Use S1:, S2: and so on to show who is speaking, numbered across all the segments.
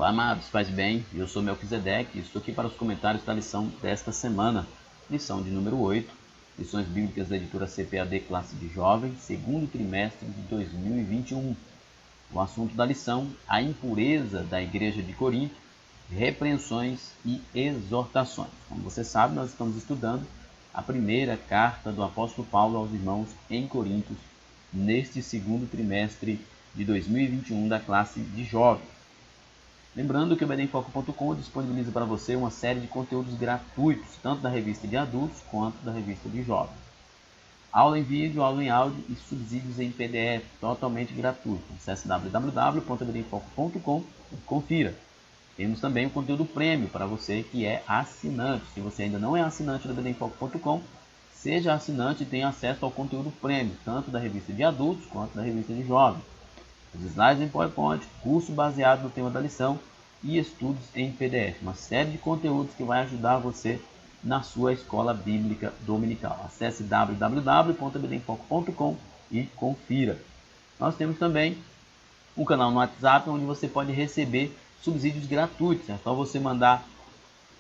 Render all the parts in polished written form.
S1: Olá, amados, paz e bem? Eu sou Melquisedeque e estou aqui para os comentários da lição desta semana, lição de número 8, lições bíblicas da editora CPAD Classe de Jovem, segundo trimestre de 2021. O assunto da lição, a impureza da igreja de Corinto, repreensões e exortações. Como você sabe, nós estamos estudando a primeira carta do apóstolo Paulo aos irmãos em Corinto, neste segundo trimestre de 2021 da classe de jovem. Lembrando que o BDEmfoco.com disponibiliza para você uma série de conteúdos gratuitos, tanto da revista de adultos quanto da revista de jovens. Aula em vídeo, aula em áudio e subsídios em PDF, totalmente gratuito. Acesse www.bdemfoco.com e confira. Temos também o conteúdo prêmio para você que é assinante. Se você ainda não é assinante do BDEmfoco.com, seja assinante e tenha acesso ao conteúdo prêmio, tanto da revista de adultos quanto da revista de jovens. Os slides em PowerPoint, curso baseado no tema da lição e estudos em PDF. Uma série de conteúdos que vai ajudar você na sua escola bíblica dominical. Acesse www.bdemfoco.com e confira. Nós temos também um canal no WhatsApp onde você pode receber subsídios gratuitos. É só você mandar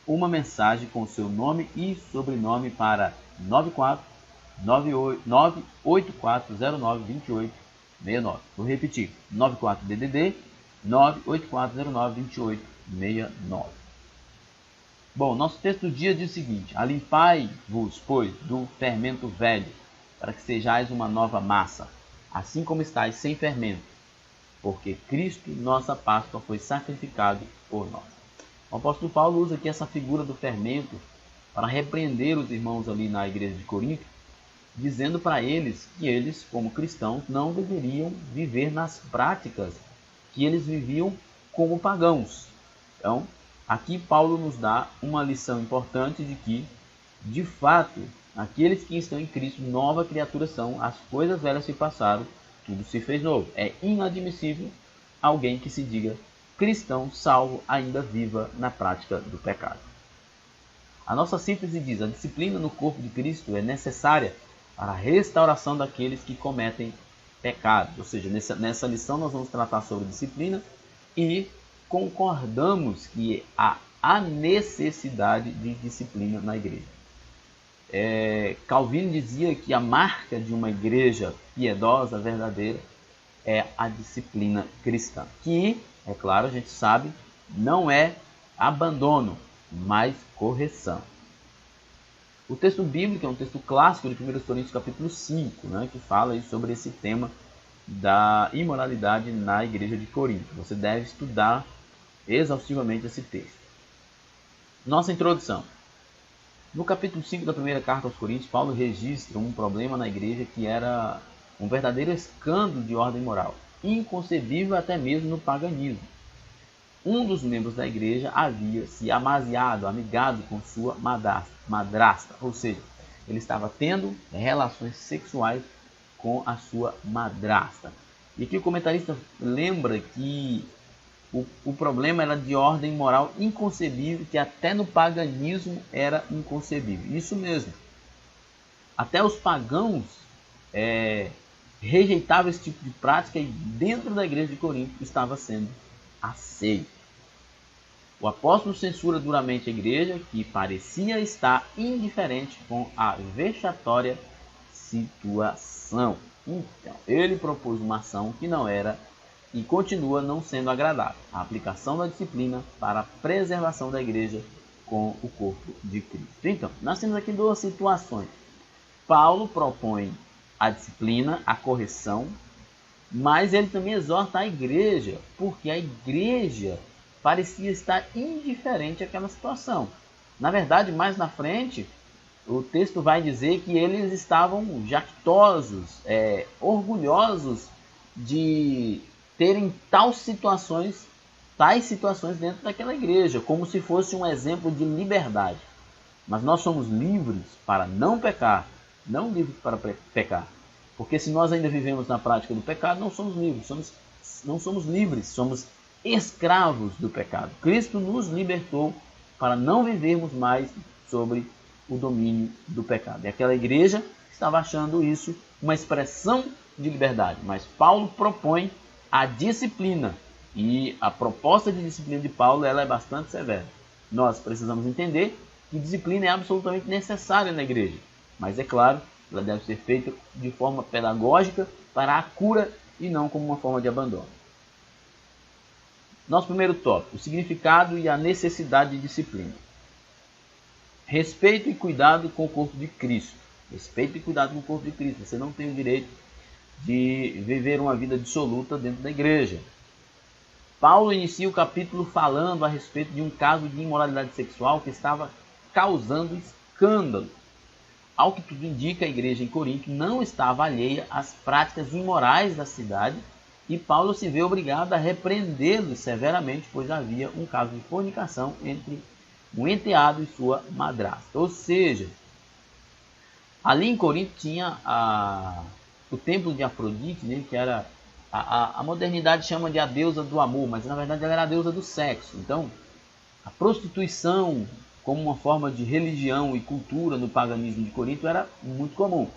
S1: uma mensagem com o seu nome e sobrenome para 984092869. Vou repetir, 94DDD 984092869. Bom, nosso texto do dia diz o seguinte: alimpai-vos, pois, do fermento velho, para que sejais uma nova massa, assim como estáis sem fermento, porque Cristo, nossa Páscoa, foi sacrificado por nós. O apóstolo Paulo usa aqui essa figura do fermento para repreender os irmãos ali na igreja de Corinto, dizendo para eles que eles, como cristãos, não deveriam viver nas práticas que eles viviam como pagãos. Então, aqui Paulo nos dá uma lição importante de que, de fato, aqueles que estão em Cristo, nova criatura são, as coisas velhas se passaram, tudo se fez novo. É inadmissível alguém que se diga cristão, salvo, ainda viva na prática do pecado. A nossa síntese diz: a disciplina no corpo de Cristo é necessária para a restauração daqueles que cometem pecados. Ou seja, nessa lição nós vamos tratar sobre disciplina e concordamos que há necessidade de disciplina na igreja. Calvino dizia que a marca de uma igreja piedosa, verdadeira, é a disciplina cristã. Que, é claro, a gente sabe, não é abandono, mas correção. O texto bíblico é um texto clássico de 1 Coríntios capítulo 5, que fala aí sobre esse tema da imoralidade na igreja de Corinto. Você deve estudar exaustivamente esse texto. Nossa introdução. No capítulo 5 da primeira carta aos Coríntios, Paulo registra um problema na igreja que era um verdadeiro escândalo de ordem moral, inconcebível até mesmo no paganismo. Um dos membros da igreja havia se amasiado, amigado com sua madrasta, ou seja, ele estava tendo relações sexuais com a sua madrasta. E aqui o comentarista lembra que o problema era de ordem moral inconcebível, que até no paganismo era inconcebível. Isso mesmo. Até os pagãos rejeitavam esse tipo de prática e dentro da igreja de Corinto estava sendo aceito. O apóstolo censura duramente a igreja, que parecia estar indiferente com a vexatória situação. Então, ele propôs uma ação que não era e continua não sendo agradável: a aplicação da disciplina para a preservação da igreja com o corpo de Cristo. Então, nós temos aqui duas situações. Paulo propõe a disciplina, a correção, mas ele também exorta a igreja, porque a igreja parecia estar indiferente àquela situação. Na verdade, mais na frente, o texto vai dizer que eles estavam jactosos, orgulhosos de terem tais situações dentro daquela igreja, como se fosse um exemplo de liberdade. Mas nós somos livres para não pecar, não livres para pecar. Porque se nós ainda vivemos na prática do pecado, não somos livres, somos escravos do pecado. Cristo nos libertou para não vivermos mais sobre o domínio do pecado. E aquela igreja estava achando isso uma expressão de liberdade. Mas Paulo propõe a disciplina E a proposta de disciplina de Paulo ela é bastante severa. Nós precisamos entender que disciplina é absolutamente necessária na igreja. Mas é claro, ela deve ser feita de forma pedagógica para a cura e não como uma forma de abandono. Nosso primeiro tópico, o significado e a necessidade de disciplina. Respeito e cuidado com o corpo de Cristo. Respeito e cuidado com o corpo de Cristo. Você não tem o direito de viver uma vida dissoluta dentro da igreja. Paulo inicia o capítulo falando a respeito de um caso de imoralidade sexual que estava causando escândalo. Ao que tudo indica, a igreja em Corinto não estava alheia às práticas imorais da cidade e Paulo se vê obrigado a repreendê-los severamente, pois havia um caso de fornicação entre um enteado e sua madrasta. Ou seja, ali em Corinto tinha o templo de Afrodite, né, que era a modernidade chama de a deusa do amor, mas na verdade ela era a deusa do sexo. Então, a prostituição como uma forma de religião e cultura no paganismo de Corinto era muito comum.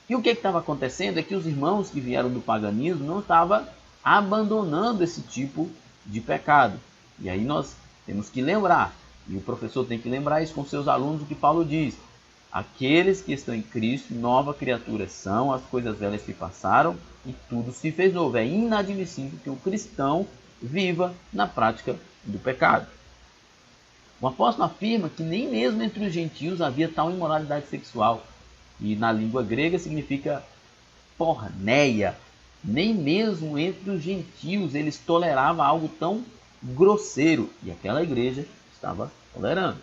S1: E o que estava acontecendo é que os irmãos que vieram do paganismo não estavam abandonando esse tipo de pecado. E aí nós temos que lembrar, e o professor tem que lembrar isso com seus alunos, o que Paulo diz: aqueles que estão em Cristo, nova criatura são, as coisas velhas se passaram e tudo se fez novo. É inadmissível que o cristão viva na prática do pecado. O apóstolo afirma que nem mesmo entre os gentios havia tal imoralidade sexual, e na língua grega significa porneia. Nem mesmo entre os gentios eles toleravam algo tão grosseiro, e aquela igreja estava tolerando.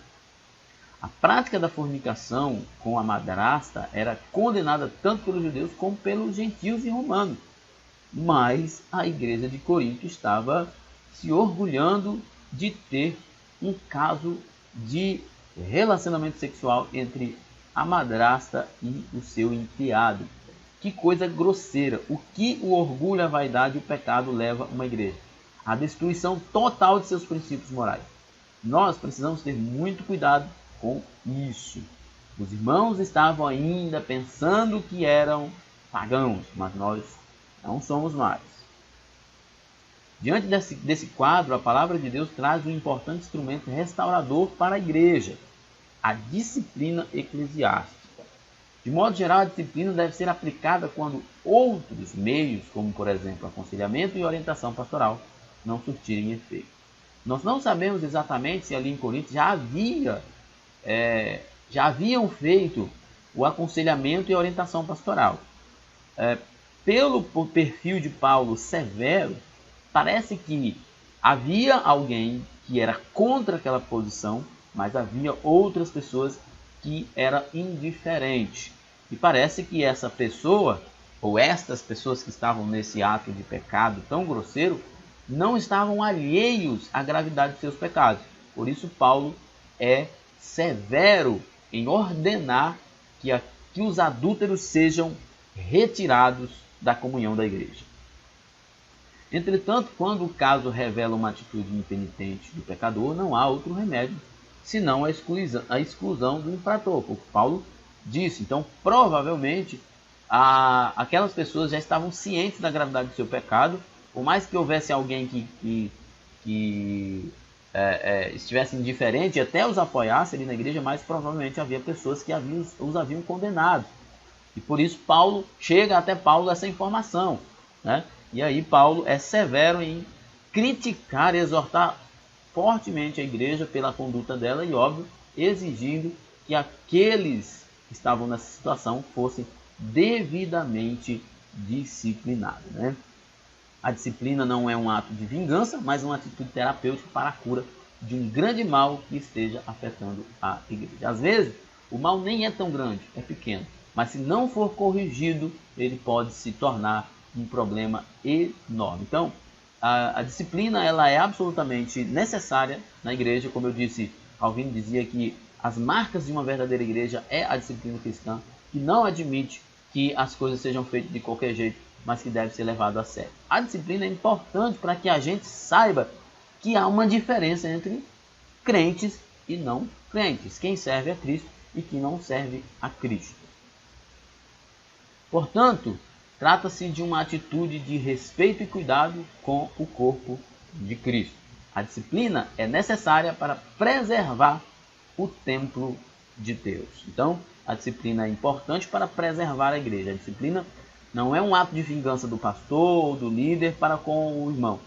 S1: A prática da fornicação com a madrasta era condenada tanto pelos judeus como pelos gentios e romanos. Mas a igreja de Corinto estava se orgulhando de ter um caso de relacionamento sexual entre a madrasta e o seu enteado. Que coisa grosseira! O que o orgulho, a vaidade e o pecado leva uma igreja? A destruição total de seus princípios morais. Nós precisamos ter muito cuidado com isso. Os irmãos estavam ainda pensando que eram pagãos, mas nós não somos mais. Diante desse quadro, a palavra de Deus traz um importante instrumento restaurador para a igreja, a disciplina eclesiástica. De modo geral, a disciplina deve ser aplicada quando outros meios, como por exemplo aconselhamento e orientação pastoral, não surtirem efeito. Nós não sabemos exatamente se ali em Corinto já haviam feito o aconselhamento e a orientação pastoral. Pelo perfil de Paulo severo, parece que havia alguém que era contra aquela posição, mas havia outras pessoas que eram indiferentes. E parece que essa pessoa, ou estas pessoas que estavam nesse ato de pecado tão grosseiro, não estavam alheios à gravidade de seus pecados. Por isso Paulo é severo em ordenar que os adúlteros sejam retirados da comunhão da igreja. Entretanto, quando o caso revela uma atitude impenitente do pecador, não há outro remédio senão a exclusão do infrator, como Paulo disse. Então, provavelmente, aquelas pessoas já estavam cientes da gravidade do seu pecado, por mais que houvesse alguém que estivesse indiferente e até os apoiasse ali na igreja, mas provavelmente havia pessoas que os haviam condenado. E por isso Paulo chega até Paulo essa informação, né? E aí Paulo é severo em criticar e exortar fortemente a igreja pela conduta dela e, óbvio, exigindo que aqueles que estavam nessa situação fossem devidamente disciplinados, né? A disciplina não é um ato de vingança, mas uma atitude terapêutica para a cura de um grande mal que esteja afetando a igreja. Às vezes, o mal nem é tão grande, é pequeno, mas se não for corrigido, ele pode se tornar um problema enorme. Então, a disciplina ela é absolutamente necessária na igreja. Como eu disse, Calvino dizia que as marcas de uma verdadeira igreja é a disciplina cristã, que não admite que as coisas sejam feitas de qualquer jeito, mas que deve ser levado a sério. A disciplina é importante para que a gente saiba que há uma diferença entre crentes e não crentes, quem serve a Cristo e quem não serve a Cristo. Portanto, trata-se de uma atitude de respeito e cuidado com o corpo de Cristo. A disciplina é necessária para preservar o templo de Deus. Então, a disciplina é importante para preservar a igreja. A disciplina não é um ato de vingança do pastor ou do líder para com o irmão.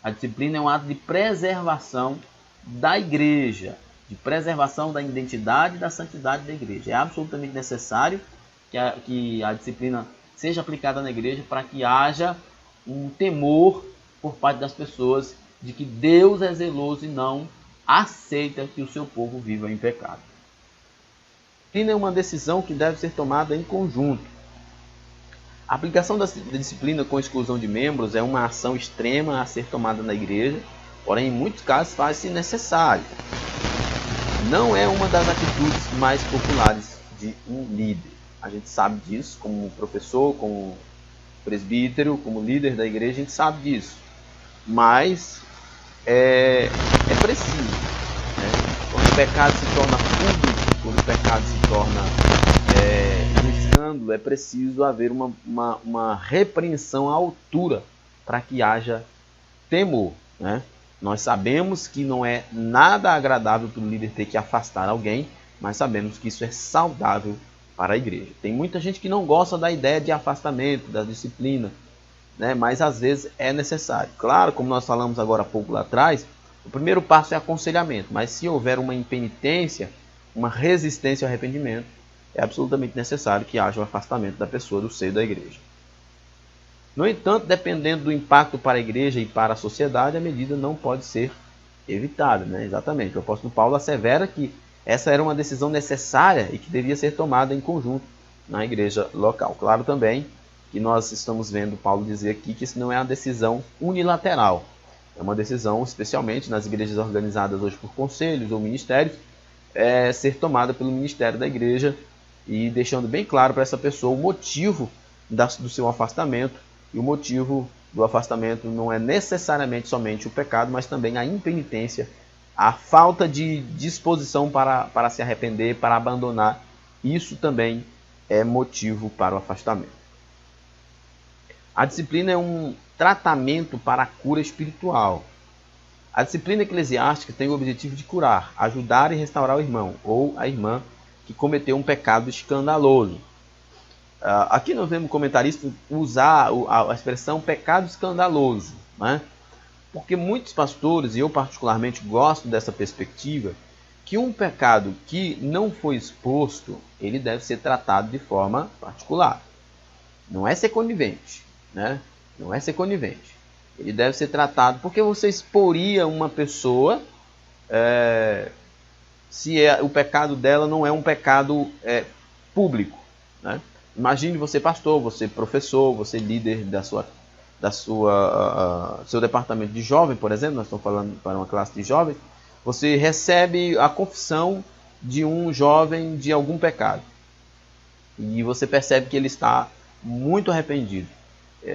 S1: A disciplina é um ato de preservação da igreja, de preservação da identidade e da santidade da igreja. É absolutamente necessário que a disciplina seja aplicada na igreja para que haja um temor por parte das pessoas de que Deus é zeloso e não aceita que o seu povo viva em pecado. A disciplina é uma decisão que deve ser tomada em conjunto. A aplicação da disciplina com exclusão de membros é uma ação extrema a ser tomada na igreja, porém em muitos casos faz-se necessário. Não é uma das atitudes mais populares de um líder. A gente sabe disso, como professor, como presbítero, como líder da igreja, a gente sabe disso. Mas é preciso, né? Quando o pecado se torna público, quando o pecado se torna um escândalo, é preciso haver uma repreensão à altura para que haja temor, né? Nós sabemos que não é nada agradável para o líder ter que afastar alguém, mas sabemos que isso é saudável para a igreja. Tem muita gente que não gosta da ideia de afastamento, da disciplina, né? Mas às vezes é necessário. Claro, como nós falamos agora há pouco lá atrás, o primeiro passo é aconselhamento, mas se houver uma impenitência, uma resistência ao arrependimento, é absolutamente necessário que haja o afastamento da pessoa do seio da igreja. No entanto, dependendo do impacto para a igreja e para a sociedade, a medida não pode ser evitada, né? Exatamente. O apóstolo Paulo assevera que essa era uma decisão necessária e que devia ser tomada em conjunto na igreja local. Claro também que nós estamos vendo Paulo dizer aqui que isso não é uma decisão unilateral. É uma decisão, especialmente nas igrejas organizadas hoje por conselhos ou ministérios, ser tomada pelo ministério da igreja e deixando bem claro para essa pessoa o motivo do seu afastamento. E o motivo do afastamento não é necessariamente somente o pecado, mas também a impenitência, a falta de disposição para se arrepender, para abandonar. Isso também é motivo para o afastamento. A disciplina é um tratamento para a cura espiritual. A disciplina eclesiástica tem o objetivo de curar, ajudar e restaurar o irmão ou a irmã que cometeu um pecado escandaloso. Aqui nós vemos comentaristas usar a expressão pecado escandaloso, né? Porque muitos pastores, e eu particularmente gosto dessa perspectiva, que um pecado que não foi exposto, ele deve ser tratado de forma particular. Não é ser conivente, né? Não é ser conivente. Ele deve ser tratado porque você exporia uma pessoa se o pecado dela não é um pecado público, né? Imagine você pastor, você professor, você líder seu departamento de jovem, por exemplo, nós estamos falando para uma classe de jovens, você recebe a confissão de um jovem de algum pecado e você percebe que ele está muito arrependido.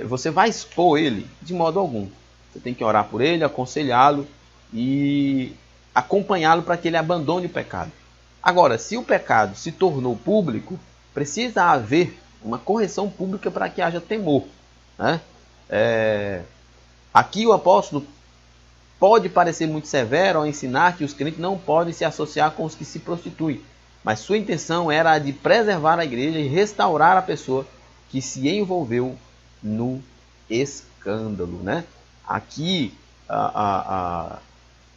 S1: Você vai expor ele de modo algum. Você tem que orar por ele, aconselhá-lo e acompanhá-lo para que ele abandone o pecado. Agora, se o pecado se tornou público, precisa haver uma correção pública para que haja temor, né? Aqui o apóstolo pode parecer muito severo ao ensinar que os crentes não podem se associar com os que se prostituem, mas sua intenção era a de preservar a igreja e restaurar a pessoa que se envolveu no escândalo, né? Aqui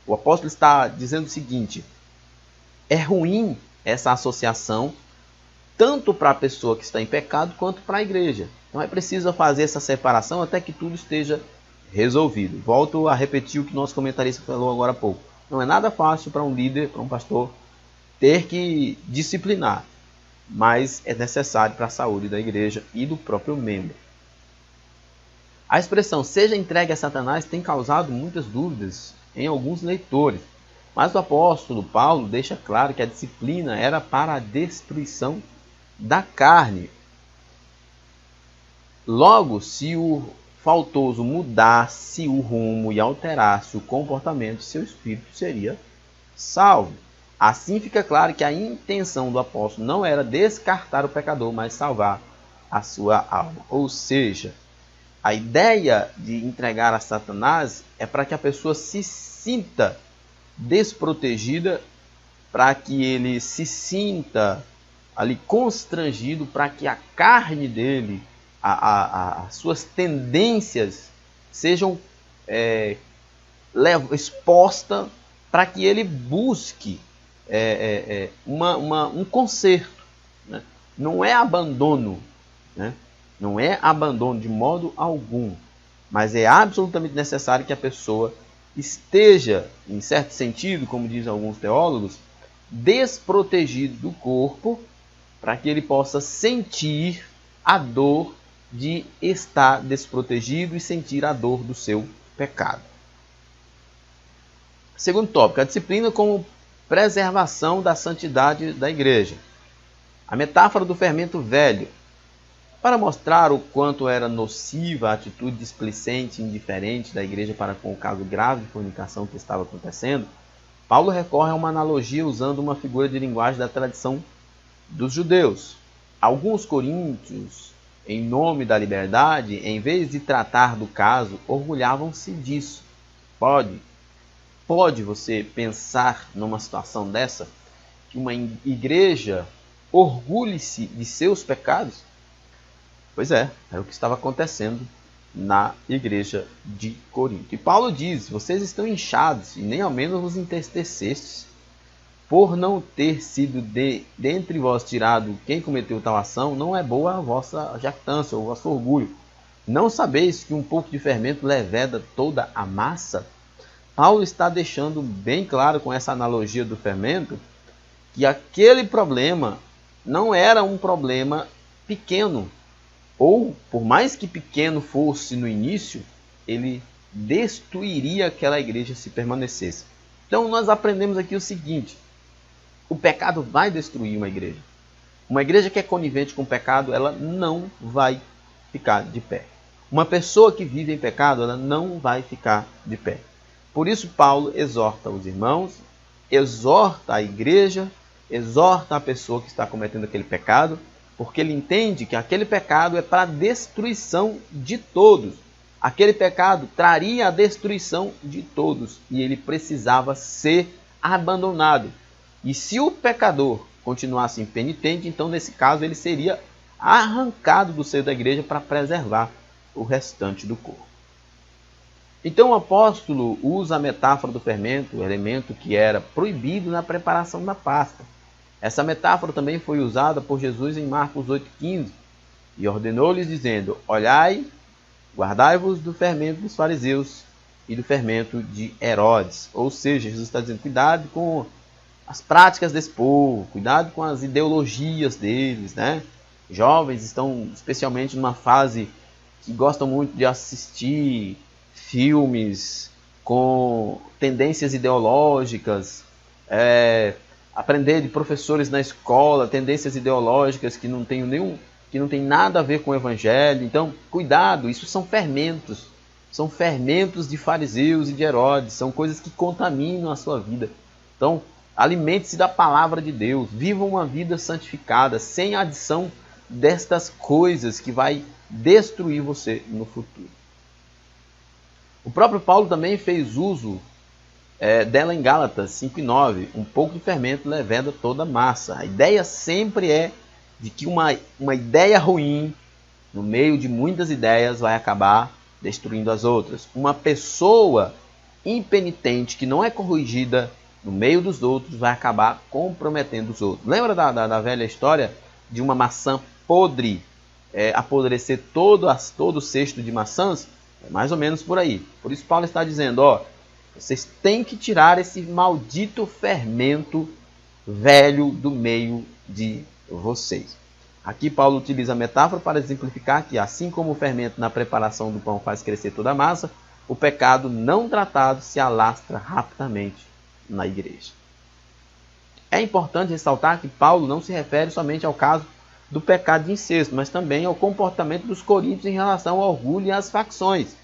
S1: o apóstolo está dizendo o seguinte: é ruim essa associação tanto para a pessoa que está em pecado quanto para a igreja. Então é preciso fazer essa separação até que tudo esteja resolvido. Volto a repetir o que nosso comentarista falou agora há pouco. Não é nada fácil para um líder, para um pastor, ter que disciplinar, mas é necessário para a saúde da igreja e do próprio membro. A expressão seja entregue a Satanás tem causado muitas dúvidas em alguns leitores, mas o apóstolo Paulo deixa claro que a disciplina era para a destruição da carne. Logo, se o faltoso mudasse o rumo e alterasse o comportamento, seu espírito seria salvo. Assim fica claro que a intenção do apóstolo não era descartar o pecador, mas salvar a sua alma. Ou seja, A ideia de entregar a Satanás é para que a pessoa se sinta desprotegida, para que ele se ali constrangido, para que a carne dele, as suas tendências sejam expostas, para que ele busque um conserto. Né? Não é abandono, né? Não é abandono de modo algum, mas é absolutamente necessário que a pessoa esteja, em certo sentido, como dizem alguns teólogos, desprotegido do corpo, para que ele possa sentir a dor de estar desprotegido e sentir a dor do seu pecado. Segundo tópico, a disciplina como preservação da santidade da igreja. A metáfora do fermento velho. Para mostrar o quanto era nociva a atitude displicente e indiferente da igreja para com o caso grave de fornicação que estava acontecendo, Paulo recorre a uma analogia usando uma figura de linguagem da tradição dos judeus. Alguns coríntios, em nome da liberdade, em vez de tratar do caso, orgulhavam-se disso. Pode você pensar numa situação dessa, que uma igreja orgulhe-se de seus pecados? Pois é, era o que estava acontecendo na igreja de Corinto. E Paulo diz, vocês estão inchados e nem ao menos vos entristecestes, por não ter sido dentre vós tirado quem cometeu tal ação, não é boa a vossa jactância, ou o vosso orgulho. Não sabeis que um pouco de fermento leveda toda a massa? Paulo está deixando bem claro com essa analogia do fermento, que aquele problema não era um problema pequeno, ou, por mais que pequeno fosse no início, ele destruiria aquela igreja se permanecesse. Então nós aprendemos aqui o seguinte, o pecado vai destruir uma igreja. Uma igreja que é conivente com o pecado, ela não vai ficar de pé. Uma pessoa que vive em pecado, ela não vai ficar de pé. Por isso Paulo exorta os irmãos, exorta a igreja, exorta a pessoa que está cometendo aquele pecado, porque ele entende que aquele pecado é para a destruição de todos. Aquele pecado traria a destruição de todos e ele precisava ser abandonado. E se o pecador continuasse impenitente, então nesse caso ele seria arrancado do seio da igreja para preservar o restante do corpo. Então o apóstolo usa a metáfora do fermento, o elemento que era proibido na preparação da Páscoa. Essa metáfora também foi usada por Jesus em Marcos 8,15 e ordenou-lhes dizendo, olhai, guardai-vos do fermento dos fariseus e do fermento de Herodes. Ou seja, Jesus está dizendo, cuidado com as práticas desse povo, cuidado com as ideologias deles, né? Jovens estão especialmente numa fase que gostam muito de assistir filmes com tendências ideológicas, aprender de professores na escola, tendências ideológicas que não tem nada a ver com o evangelho. Então, cuidado, isso são fermentos de fariseus e de Herodes, são coisas que contaminam a sua vida. Então, alimente-se da palavra de Deus, viva uma vida santificada, sem adição destas coisas que vai destruir você no futuro. O próprio Paulo também fez uso dela em Gálatas 5,9, um pouco de fermento leveda toda a massa. A ideia sempre é de que uma ideia ruim, no meio de muitas ideias, vai acabar destruindo as outras. Uma pessoa impenitente que não é corrigida no meio dos outros vai acabar comprometendo os outros. Lembra da velha história de uma maçã podre apodrecer todo o cesto de maçãs? É mais ou menos por aí. Por isso Paulo está dizendo, vocês têm que tirar esse maldito fermento velho do meio de vocês. Aqui Paulo utiliza a metáfora para exemplificar que, assim como o fermento na preparação do pão faz crescer toda a massa, o pecado não tratado se alastra rapidamente na igreja. É importante ressaltar que Paulo não se refere somente ao caso do pecado de incesto, mas também ao comportamento dos coríntios em relação ao orgulho e às facções.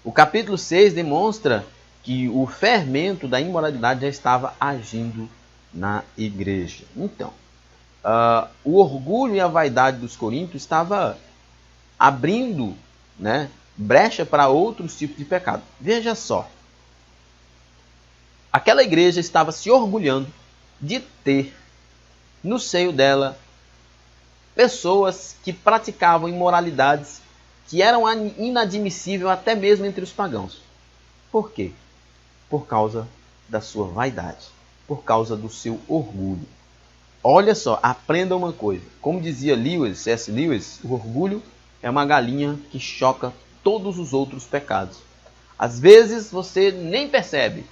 S1: O capítulo 6 demonstra que o fermento da imoralidade já estava agindo na igreja. Então, o orgulho e a vaidade dos coríntios estava abrindo, né, brecha para outros tipos de pecado. Veja só. Aquela igreja estava se orgulhando de ter no seio dela pessoas que praticavam imoralidades que eram inadmissíveis até mesmo entre os pagãos. Por quê? Por causa da sua vaidade, por causa do seu orgulho. Olha só, aprenda uma coisa. Como dizia C.S. Lewis, o orgulho é uma galinha que choca todos os outros pecados. Às vezes você nem percebe,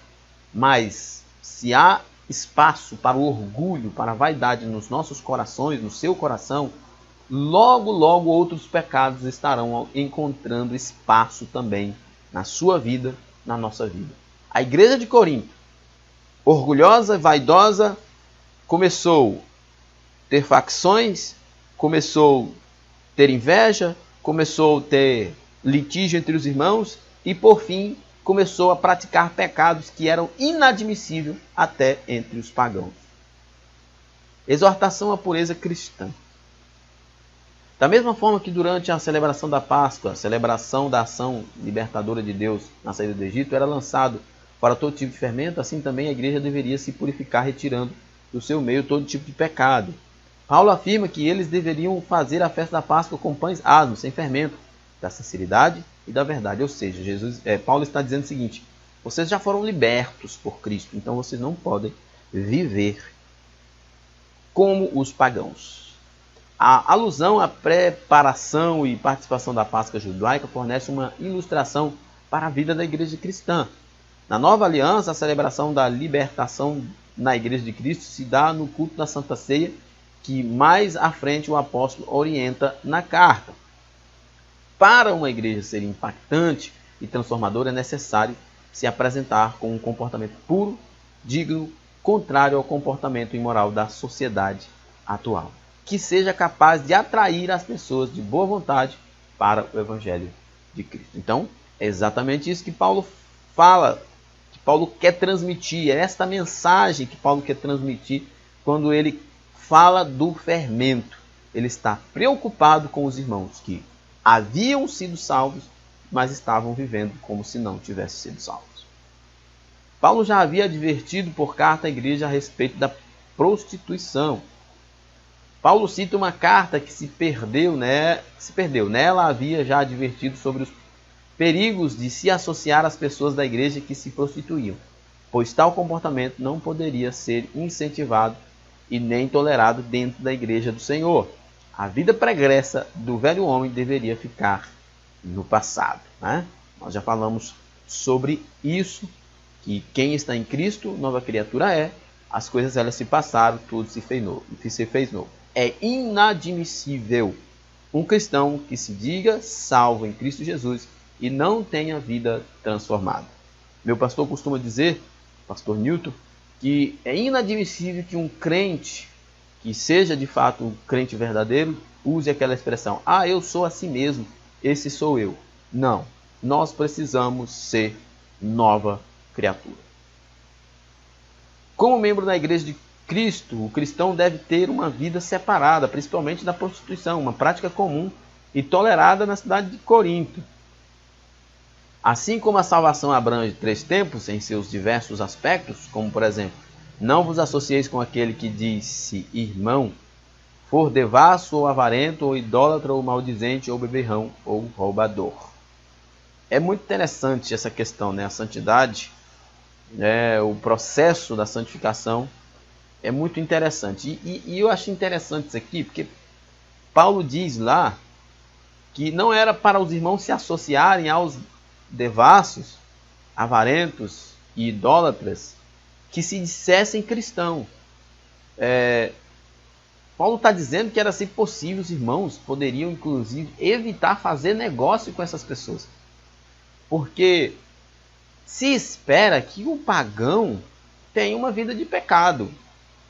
S1: mas se há espaço para o orgulho, para a vaidade nos nossos corações, no seu coração, logo, logo outros pecados estarão encontrando espaço também na sua vida, na nossa vida. A igreja de Corinto, orgulhosa, vaidosa, começou a ter facções, começou a ter inveja, começou a ter litígio entre os irmãos e, por fim, começou a praticar pecados que eram inadmissíveis até entre os pagãos. Exortação à pureza cristã. Da mesma forma que durante a celebração da Páscoa, a celebração da ação libertadora de Deus na saída do Egito era lançado para todo tipo de fermento, assim também a igreja deveria se purificar retirando do seu meio todo tipo de pecado. Paulo afirma que eles deveriam fazer a festa da Páscoa com pães asmos, sem fermento, da sinceridade e da verdade. Ou seja, Paulo está dizendo o seguinte: vocês já foram libertos por Cristo, então vocês não podem viver como os pagãos. A alusão à preparação e participação da Páscoa judaica fornece uma ilustração para a vida da igreja cristã. Na nova aliança, a celebração da libertação na igreja de Cristo se dá no culto da Santa Ceia, que mais à frente o apóstolo orienta na carta. Para uma igreja ser impactante e transformadora, é necessário se apresentar com um comportamento puro, digno, contrário ao comportamento imoral da sociedade atual, que seja capaz de atrair as pessoas de boa vontade para o Evangelho de Cristo. Então, é exatamente isso que Paulo fala, que Paulo quer transmitir, é esta mensagem que Paulo quer transmitir quando ele fala do fermento. Ele está preocupado com os irmãos que haviam sido salvos, mas estavam vivendo como se não tivessem sido salvos. Paulo já havia advertido por carta à igreja a respeito da prostituição. Paulo cita uma carta que se perdeu. Nela havia já advertido sobre os perigos de se associar às pessoas da igreja que se prostituíam, pois tal comportamento não poderia ser incentivado e nem tolerado dentro da igreja do Senhor. A vida pregressa do velho homem deveria ficar no passado, né? Nós já falamos sobre isso, que quem está em Cristo, nova criatura é, as coisas elas se passaram, tudo se fez novo. É inadmissível um cristão que se diga salvo em Cristo Jesus e não tenha vida transformada. Meu pastor costuma dizer, pastor Newton, que é inadmissível que um crente, que seja de fato um crente verdadeiro, use aquela expressão: ah, eu sou assim mesmo, esse sou eu. Não, nós precisamos ser nova criatura. Como membro da igreja de Cristo, o cristão deve ter uma vida separada, principalmente da prostituição, uma prática comum e tolerada na cidade de Corinto. Assim como a salvação abrange 3 tempos em seus diversos aspectos, como por exemplo, não vos associeis com aquele que disse irmão, for devasso ou avarento, ou idólatra, ou maldizente, ou beberrão, ou roubador. É muito interessante essa questão, né? A santidade, o processo da santificação é muito interessante. E eu acho interessante isso aqui, porque Paulo diz lá que não era para os irmãos se associarem aos devassos, avarentos e idólatras que se dissessem cristão. Paulo está dizendo que era, se possível, os irmãos poderiam inclusive evitar fazer negócio com essas pessoas, porque se espera que o pagão tenha uma vida de pecado.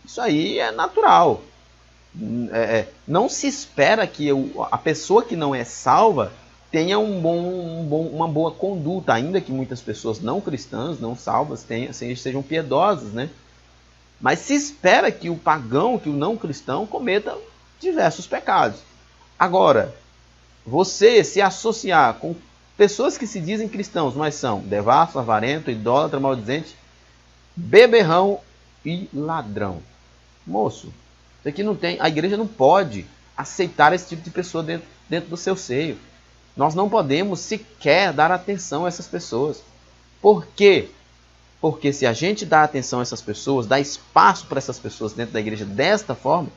S1: Isso aí é natural. Não se espera que a pessoa que não é salva tenha uma boa conduta, ainda que muitas pessoas não cristãs, não salvas, sejam piedosas, né? Mas se espera que o pagão, que o não cristão, cometa diversos pecados. Agora, você se associar com pessoas que se dizem cristãos, mas são devasso, avarento, idólatra, maldizente, beberrão e ladrão. Moço, isso aqui não tem, a igreja não pode aceitar esse tipo de pessoa dentro do seu seio. Nós não podemos sequer dar atenção a essas pessoas. Por quê? Porque se a gente dá atenção a essas pessoas, dá espaço para essas pessoas dentro da igreja desta forma,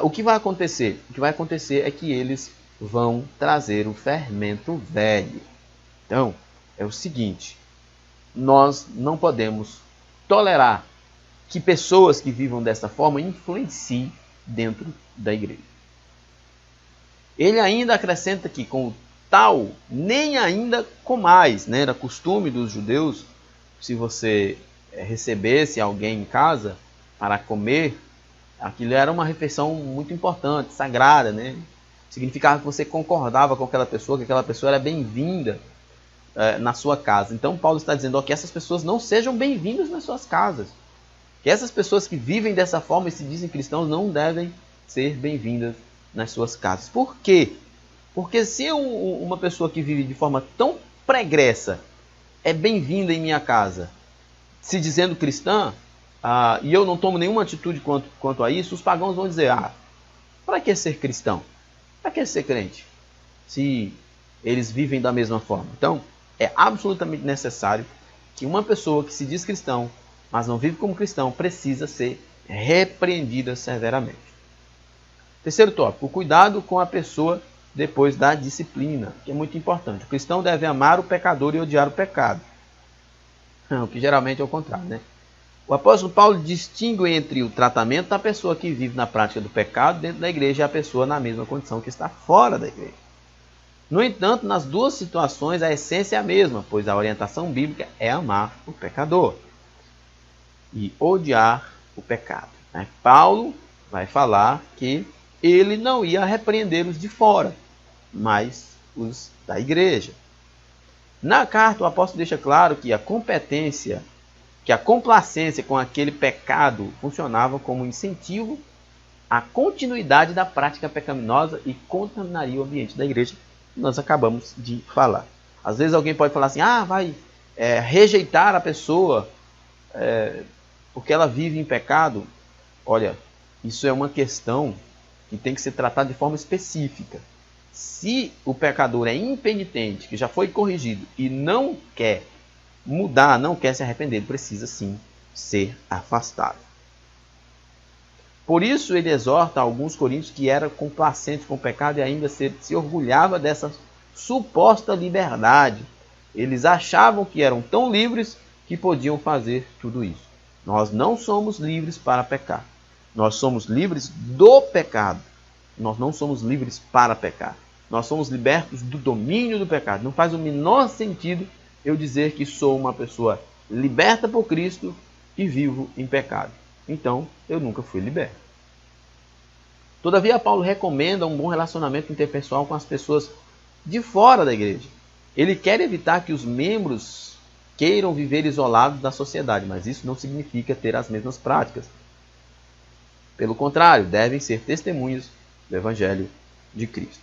S1: o que vai acontecer? O que vai acontecer é que eles vão trazer o fermento velho. Então, é o seguinte, nós não podemos tolerar que pessoas que vivam dessa forma influenciem dentro da igreja. Ele ainda acrescenta que com tal, nem ainda comais, né? Era costume dos judeus, se você recebesse alguém em casa para comer, aquilo era uma refeição muito importante, sagrada, né? Significava que você concordava com aquela pessoa, que aquela pessoa era bem-vinda na sua casa. Então Paulo está dizendo que essas pessoas não sejam bem-vindas nas suas casas. Que essas pessoas que vivem dessa forma e se dizem cristãos não devem ser bem-vindas nas suas casas. Por quê? Porque se uma pessoa que vive de forma tão pregressa é bem-vinda em minha casa, se dizendo cristã, e eu não tomo nenhuma atitude quanto a isso, os pagãos vão dizer, para que ser cristão? Para que ser crente? Se eles vivem da mesma forma. Então, é absolutamente necessário que uma pessoa que se diz cristão, mas não vive como cristão, precisa ser repreendida severamente. Terceiro tópico, o cuidado com a pessoa depois da disciplina, que é muito importante. O cristão deve amar o pecador e odiar o pecado. O que geralmente é o contrário, né? O apóstolo Paulo distingue entre o tratamento da pessoa que vive na prática do pecado dentro da igreja e a pessoa na mesma condição que está fora da igreja. No entanto, nas duas situações a essência é a mesma, pois a orientação bíblica é amar o pecador e odiar o pecado. Paulo vai falar que ele não ia repreender os de fora, mas os da igreja. Na carta, o apóstolo deixa claro que a complacência com aquele pecado funcionava como incentivo à continuidade da prática pecaminosa e contaminaria o ambiente da igreja, que nós acabamos de falar. Às vezes alguém pode falar assim, vai rejeitar a pessoa porque ela vive em pecado. Olha, isso é uma questão que tem que ser tratada de forma específica. Se o pecador é impenitente, que já foi corrigido e não quer mudar, não quer se arrepender, ele precisa sim ser afastado. Por isso ele exorta alguns coríntios que eram complacentes com o pecado e ainda se orgulhava dessa suposta liberdade. Eles achavam que eram tão livres que podiam fazer tudo isso. Nós não somos livres para pecar. Nós somos livres do pecado. Nós não somos livres para pecar. Nós somos libertos do domínio do pecado. Não faz o menor sentido eu dizer que sou uma pessoa liberta por Cristo e vivo em pecado. Então, eu nunca fui liberto. Todavia, Paulo recomenda um bom relacionamento interpessoal com as pessoas de fora da igreja. Ele quer evitar que os membros queiram viver isolados da sociedade, mas isso não significa ter as mesmas práticas. Pelo contrário, devem ser testemunhas do Evangelho de Cristo.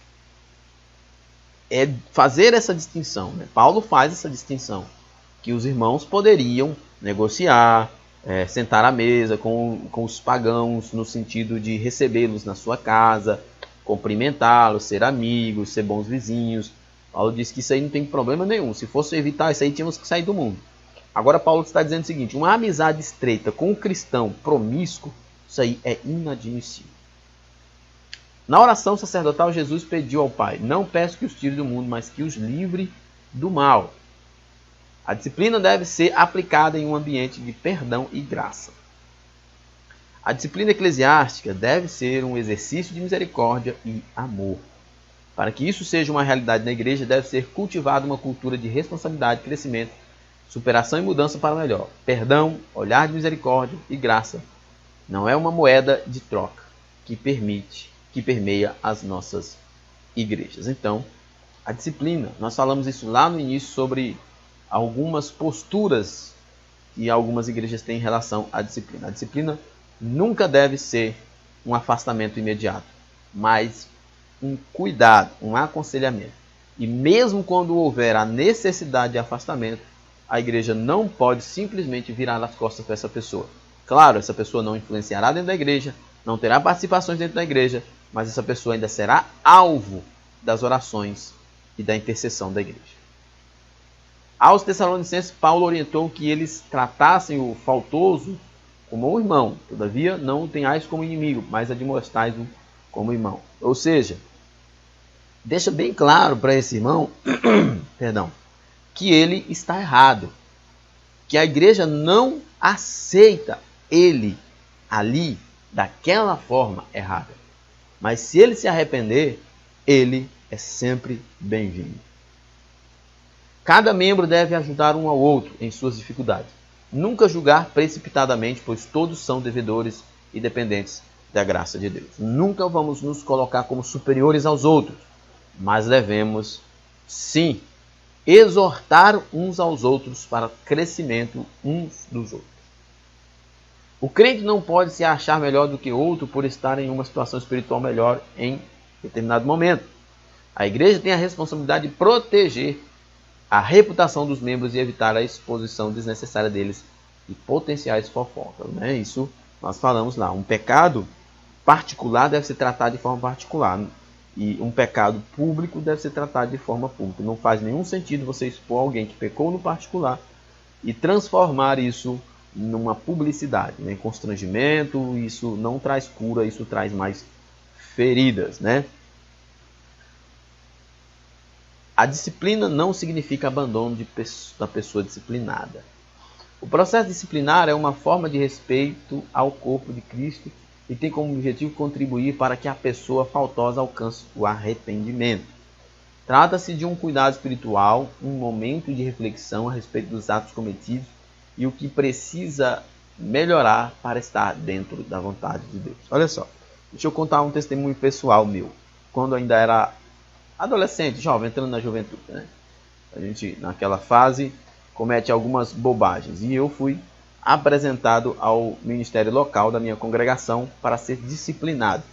S1: É fazer essa distinção, né? Paulo faz essa distinção, que os irmãos poderiam negociar, sentar à mesa com os pagãos, no sentido de recebê-los na sua casa, cumprimentá-los, ser amigos, ser bons vizinhos. Paulo diz que isso aí não tem problema nenhum. Se fosse evitar isso aí, tínhamos que sair do mundo. Agora Paulo está dizendo o seguinte, uma amizade estreita com um cristão promíscuo, isso aí é inadmissível. Na oração sacerdotal, Jesus pediu ao Pai, não peço que os tire do mundo, mas que os livre do mal. A disciplina deve ser aplicada em um ambiente de perdão e graça. A disciplina eclesiástica deve ser um exercício de misericórdia e amor. Para que isso seja uma realidade na igreja, deve ser cultivada uma cultura de responsabilidade, crescimento, superação e mudança para o melhor. Perdão, olhar de misericórdia e graça não é uma moeda de troca que permeia as nossas igrejas. Então, a disciplina, nós falamos isso lá no início sobre algumas posturas que algumas igrejas têm em relação à disciplina. A disciplina nunca deve ser um afastamento imediato, mas um cuidado, um aconselhamento. E mesmo quando houver a necessidade de afastamento, a igreja não pode simplesmente virar as costas para essa pessoa. Claro, essa pessoa não influenciará dentro da igreja, não terá participações dentro da igreja, mas essa pessoa ainda será alvo das orações e da intercessão da igreja. Aos Tessalonicenses, Paulo orientou que eles tratassem o faltoso como um irmão. Todavia, não o tenhais como inimigo, mas admoestais-o como irmão. Ou seja, deixa bem claro para esse irmão que ele está errado. Que a igreja não aceita ele ali daquela forma errada. Mas se ele se arrepender, ele é sempre bem-vindo. Cada membro deve ajudar um ao outro em suas dificuldades. Nunca julgar precipitadamente, pois todos são devedores e dependentes da graça de Deus. Nunca vamos nos colocar como superiores aos outros, mas devemos, sim, exortar uns aos outros para crescimento uns dos outros. O crente não pode se achar melhor do que outro por estar em uma situação espiritual melhor em determinado momento. A igreja tem a responsabilidade de proteger a reputação dos membros e evitar a exposição desnecessária deles e potenciais fofocas. Né? Isso nós falamos lá. Um pecado particular deve ser tratado de forma particular. E um pecado público deve ser tratado de forma pública. Não faz nenhum sentido você expor alguém que pecou no particular e transformar isso numa publicidade, né? Constrangimento, isso não traz cura, isso traz mais feridas, né? A disciplina não significa abandono da pessoa disciplinada. O processo disciplinar é uma forma de respeito ao corpo de Cristo e tem como objetivo contribuir para que a pessoa faltosa alcance o arrependimento. Trata-se de um cuidado espiritual, um momento de reflexão a respeito dos atos cometidos e o que precisa melhorar para estar dentro da vontade de Deus. Olha só, deixa eu contar um testemunho pessoal meu. Quando eu ainda era adolescente, jovem, entrando na juventude, né? A gente, naquela fase, comete algumas bobagens. E eu fui apresentado ao ministério local da minha congregação para ser disciplinado.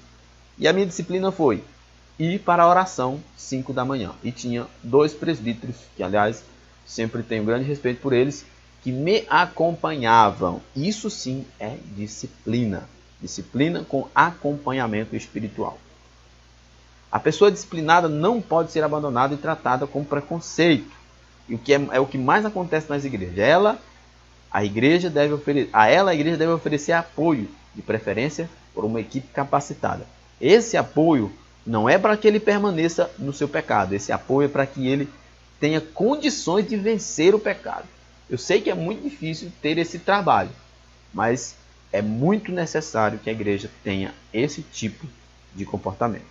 S1: E a minha disciplina foi ir para a oração 5 da manhã. E tinha 2 presbíteros, que aliás sempre tenho grande respeito por eles, que me acompanhavam. Isso sim é disciplina. Disciplina com acompanhamento espiritual. A pessoa disciplinada não pode ser abandonada e tratada com preconceito. E o que é o que mais acontece nas igrejas. A igreja deve oferecer apoio, de preferência por uma equipe capacitada. Esse apoio não é para que ele permaneça no seu pecado. Esse apoio é para que ele tenha condições de vencer o pecado. Eu sei que é muito difícil ter esse trabalho, mas é muito necessário que a igreja tenha esse tipo de comportamento.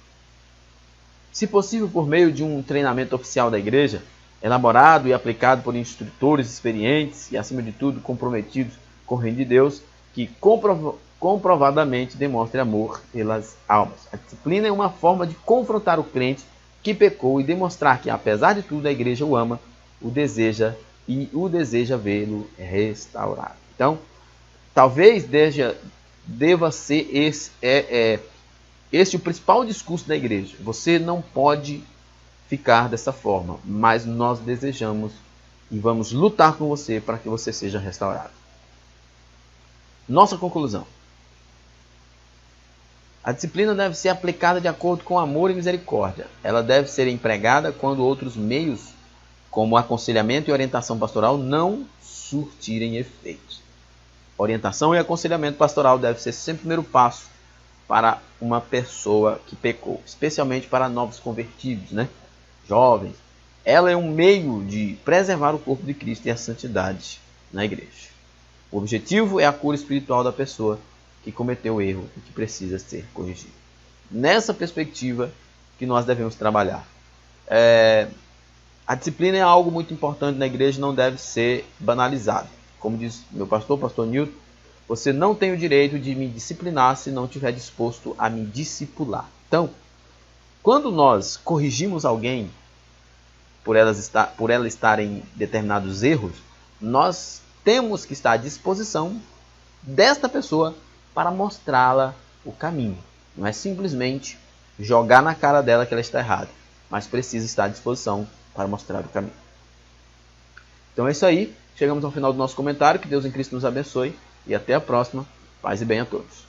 S1: Se possível, por meio de um treinamento oficial da igreja, elaborado e aplicado por instrutores experientes e, acima de tudo, comprometidos com o reino de Deus, que comprovadamente demonstre amor pelas almas. A disciplina é uma forma de confrontar o crente que pecou e demonstrar que, apesar de tudo, a igreja o ama, o deseja vê-lo restaurado. Então, talvez deva ser esse o principal discurso da igreja. Você não pode ficar dessa forma, mas nós desejamos e vamos lutar com você para que você seja restaurado. Nossa conclusão. A disciplina deve ser aplicada de acordo com amor e misericórdia. Ela deve ser empregada quando outros meios, como aconselhamento e orientação pastoral, não surtirem efeitos. Orientação e aconselhamento pastoral deve ser sempre o primeiro passo para uma pessoa que pecou, especialmente para novos convertidos, né? Jovens. Ela é um meio de preservar o corpo de Cristo e a santidade na igreja. O objetivo é a cura espiritual da pessoa que cometeu o erro e que precisa ser corrigido. Nessa perspectiva que nós devemos trabalhar. A disciplina é algo muito importante na igreja e não deve ser banalizado. Como diz meu pastor Newton, você não tem o direito de me disciplinar se não estiver disposto a me discipular. Então, quando nós corrigimos alguém por ela estar em determinados erros, nós temos que estar à disposição desta pessoa para mostrá-la o caminho. Não é simplesmente jogar na cara dela que ela está errada, mas precisa estar à disposição para mostrar o caminho. Então é isso aí. Chegamos ao final do nosso comentário. Que Deus em Cristo nos abençoe. E até a próxima. Paz e bem a todos.